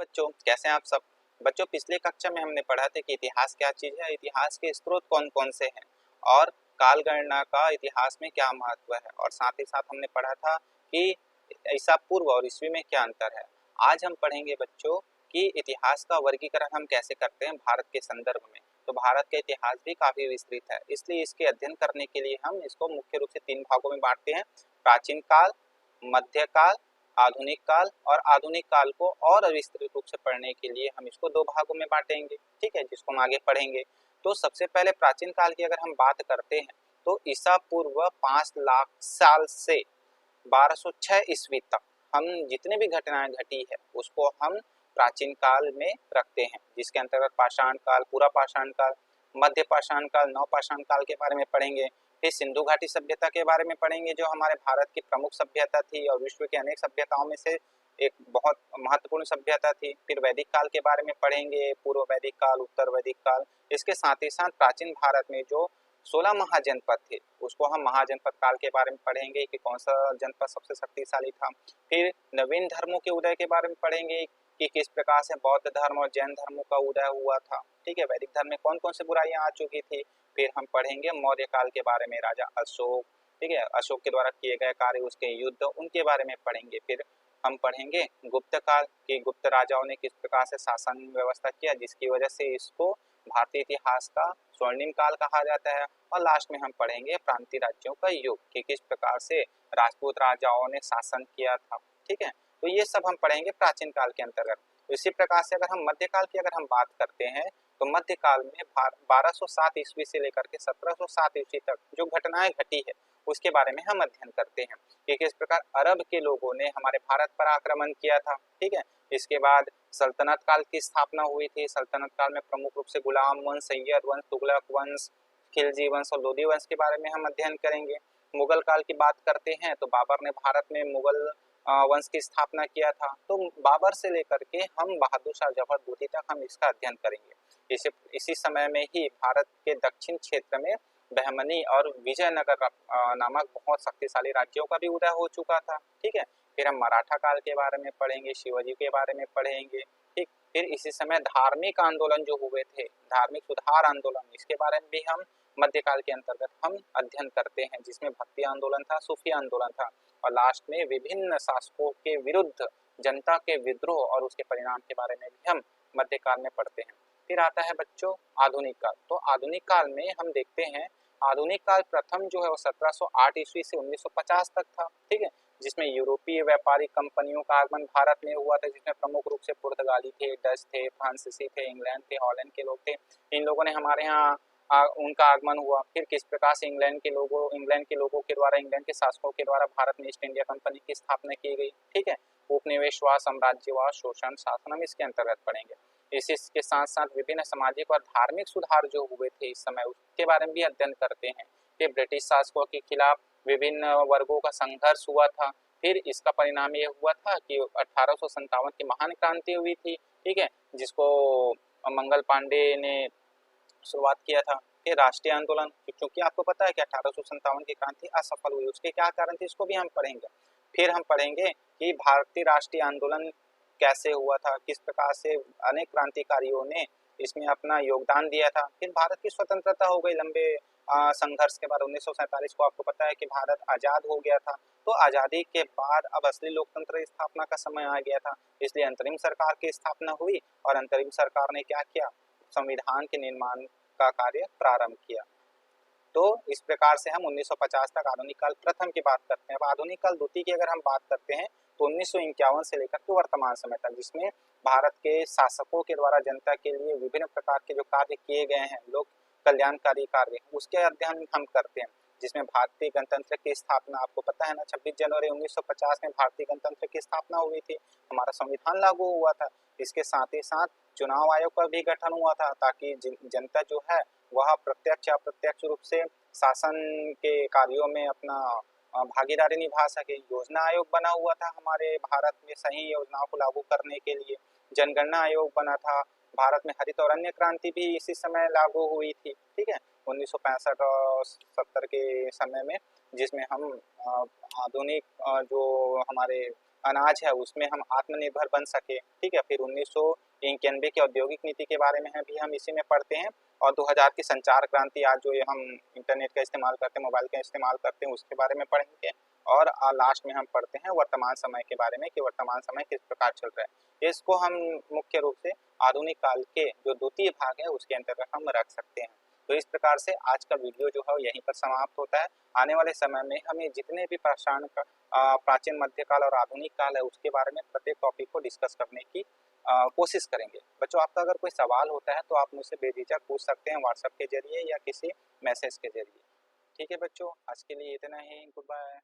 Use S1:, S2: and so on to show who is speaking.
S1: बच्चों, कैसे हैं आप सब। बच्चों, पिछले कक्षा में हमने पढ़ा था कि इतिहास क्या चीज है, इतिहास के स्रोत कौन कौन से हैं और कालगणना का इतिहास में क्या महत्व है, और साथ ही साथ हमने पढ़ा था कि ईसा पूर्व और ईस्वी में क्या अंतर है। आज हम पढ़ेंगे बच्चों कि इतिहास का वर्गीकरण हम कैसे करते हैं भारत के संदर्भ में। तो भारत का इतिहास भी काफी विस्तृत है, इसलिए इसके अध्ययन करने के लिए हम इसको मुख्य रूप से 3 भागों में बांटते हैं। प्राचीन काल, मध्यकाल, आधुनिक काल। और आधुनिक काल को और विस्तृत रूप से पढ़ने के लिए हम इसको 2 भागों में बांटेंगे, ठीक है, जिसको हम आगे पढ़ेंगे। तो सबसे पहले प्राचीन काल की अगर हम बात करते हैं तो ईसा पूर्व 5 लाख साल से 1206 ईस्वी तक हम जितने भी घटनाएं घटी है उसको हम प्राचीन काल में रखते हैं, जिसके अंतर्गत पाषाण काल, पूरा पाषाण काल, मध्य पाषाण काल, नव पाषाण काल के बारे में पढ़ेंगे। फिर सिंधु घाटी सभ्यता के बारे में पढ़ेंगे, जो हमारे भारत की प्रमुख सभ्यता थी और विश्व की अनेक सभ्यताओं में से एक बहुत महत्वपूर्ण सभ्यता थी। फिर वैदिक काल के बारे में पढ़ेंगे, पूर्व वैदिक काल, उत्तर वैदिक काल। इसके साथ ही साथ प्राचीन भारत में जो 16 महाजनपद थे उसको हम महाजनपद काल के बारे में पढ़ेंगे कि कौन सा जनपद सबसे शक्तिशाली था। फिर नवीन धर्मों के उदय के बारे में पढ़ेंगे कि किस प्रकार से बौद्ध धर्म और जैन धर्मों का उदय हुआ था, ठीक है, वैदिक धर्म में कौन कौन सी बुराइयां आ चुकी थी। फिर हम पढ़ेंगे मौर्य काल के बारे में, राजा अशोक, ठीक है, अशोक के द्वारा किए गए कार्य, उसके युद्ध, उनके बारे में पढ़ेंगे। फिर हम पढ़ेंगे गुप्त काल कि गुप्त राजाओं ने किस प्रकार से शासन व्यवस्था किया, जिसकी वजह से इसको भारतीय इतिहास का स्वर्णिम काल कहा जाता है। और लास्ट में हम पढ़ेंगे प्रांतीय राज्यों का युग कि किस प्रकार से राजपूत राजाओं ने शासन किया था, ठीक है। तो ये सब हम पढ़ेंगे प्राचीन काल के अंतर्गत। तो इसी प्रकार से अगर हम मध्यकाल की अगर हम बात करते हैं तो मध्यकाल में 1207 ईस्वी से लेकर के 1707 ईस्वी तक जो घटनाएं घटी है उसके बारे में हम अध्ययन करते हैं कि किस प्रकार अरब के लोगों ने हमारे भारत पर आक्रमण किया था, ठीक है। इसके बाद सल्तनत काल की स्थापना हुई थी। सल्तनत काल में प्रमुख रूप से गुलाम वंश, सैयद वंश, तुगलक वंश, खिलजी वंश और लोधी वंश के बारे में हम अध्ययन करेंगे। मुगल काल की बात करते हैं तो बाबर ने भारत में मुगल वंश की स्थापना किया था। तो बाबर से लेकर के हम बहादुर शाह जफर लोधी तक हम इसका अध्ययन करेंगे। इसी समय में ही भारत के दक्षिण क्षेत्र में बहमनी और विजयनगर नामक बहुत शक्तिशाली राज्यों का भी उदय हो चुका था, ठीक है। फिर हम मराठा काल के बारे में पढ़ेंगे, शिवाजी के बारे में पढ़ेंगे, ठीक। फिर इसी समय धार्मिक आंदोलन जो हुए थे, धार्मिक सुधार आंदोलन, इसके बारे में भी हम मध्यकाल के अंतर्गत हम अध्ययन करते हैं, जिसमें भक्ति आंदोलन था, सूफी आंदोलन था। और लास्ट में विभिन्न शासकों के विरुद्ध जनता के विद्रोह और उसके परिणाम के बारे में भी हम मध्यकाल में पढ़ते हैं। फिर आता है बच्चों आधुनिक काल। तो आधुनिक काल में हम देखते हैं आधुनिक काल प्रथम जो है वो 1708 ईस्वी से 1950 तक था, ठीक है, जिसमें यूरोपीय व्यापारिक कंपनियों का आगमन भारत में हुआ था, जिसमें प्रमुख रूप से पुर्तगाली थे, डच थे, फ्रांसीसी थे, इंग्लैंड थे, हॉलैंड के लोग थे। इन लोगों ने हमारे यहाँ उनका आगमन हुआ। फिर किस प्रकार से इंग्लैंड के लोगों के द्वारा, इंग्लैंड के शासकों के द्वारा भारत में ईस्ट इंडिया कंपनी की स्थापना की गई, ठीक है। उपनिवेशवाद, साम्राज्यवाद, शोषण, शासन हम इसके अंतर्गत पढ़ेंगे। इसी के साथ साथ विभिन्न सामाजिक और धार्मिक सुधार जो हुए थे इस समय, उसके बारे में भी अध्ययन करते हैं। फिर ब्रिटिश शासकों के खिलाफ विभिन्न वर्गों का संघर्ष हुआ था। फिर इसका परिणाम ये हुआ था कि 1857 की महान क्रांति हुई थी, ठीक है, जिसको मंगल पांडे ने शुरुआत किया था। फिर राष्ट्रीय आंदोलन, क्योंकि आपको पता है कि 1857 की क्रांति असफल हुई, उसके क्या कारण थे इसको भी हम पढ़ेंगे। फिर हम पढ़ेंगे कि भारतीय राष्ट्रीय आंदोलन कैसे हुआ था, किस प्रकार से अनेक क्रांतिकारियों ने इसमें अपना योगदान दिया था। फिर भारत की स्वतंत्रता हो गई लंबे संघर्ष के बाद। 1947 को आपको पता है कि भारत आजाद हो गया था। तो आजादी के बाद अब असली लोकतंत्र की स्थापना का समय आ गया था, इसलिए अंतरिम सरकार की स्थापना हुई और अंतरिम सरकार ने क्या किया, संविधान के निर्माण का कार्य प्रारंभ किया। तो इस प्रकार से हम 1950 तक आधुनिक काल प्रथम की बात करते हैं। अब आधुनिक काल द्वितीय की अगर हम बात करते हैं तो 1951 से लेकर के वर्तमान समय तक, जिसमें भारत के शासकों के द्वारा जनता के लिए विभिन्न प्रकार के जो कार्य किए गए हैं, लोक कल्याणकारी कार्य, उसके अध्ययन हम करते हैं। जिसमें भारतीय गणतंत्र की स्थापना, आपको पता है ना, 26 जनवरी 1950 में भारतीय गणतंत्र की स्थापना हुई थी, हमारा संविधान लागू हुआ था। इसके साथ ही साथ चुनाव आयोग का भी गठन हुआ था, ताकि जनता जो है वह प्रत्यक्ष या अप्रत्यक्ष रूप से शासन के कार्यों में अपना भागीदारी निभा सके। योजना आयोग बना हुआ था हमारे भारत में सही योजनाओं को लागू करने के लिए। जनगणना आयोग बना था। भारत में हरित और अन्य क्रांति भी इसी समय लागू हुई थी, ठीक है, 1965 और 70 के समय में, जिसमें हम आधुनिक जो हमारे अनाज है उसमें हम आत्मनिर्भर बन सके। ठीक है, फिर 1991 की औद्योगिक नीति के बारे में भी हम इसी में पढ़ते हैं, और 2000 की संचार क्रांति, आज जो ये हम इंटरनेट का इस्तेमाल करते हैं, मोबाइल का इस्तेमाल करते हैं, उसके बारे में पढ़ेंगे। और लास्ट में हम पढ़ते हैं वर्तमान समय के बारे में कि वर्तमान समय किस प्रकार चल रहा है। इसको हम मुख्य रूप से आधुनिक काल के जो द्वितीय भाग है उसके अंतर्गत हम रख सकते हैं। तो इस प्रकार से आज का वीडियो जो है यहीं पर समाप्त होता है। आने वाले समय में हमें जितने भी प्राचीन मध्यकाल और आधुनिक काल है उसके बारे में प्रत्येक टॉपिक को डिस्कस करने की कोशिश करेंगे। बच्चों, आपका अगर कोई सवाल होता है तो आप मुझसे बेझिझक पूछ सकते हैं व्हाट्सएप के जरिए या किसी मैसेज के जरिए। ठीक है बच्चों, आज के लिए इतना ही। Good bye.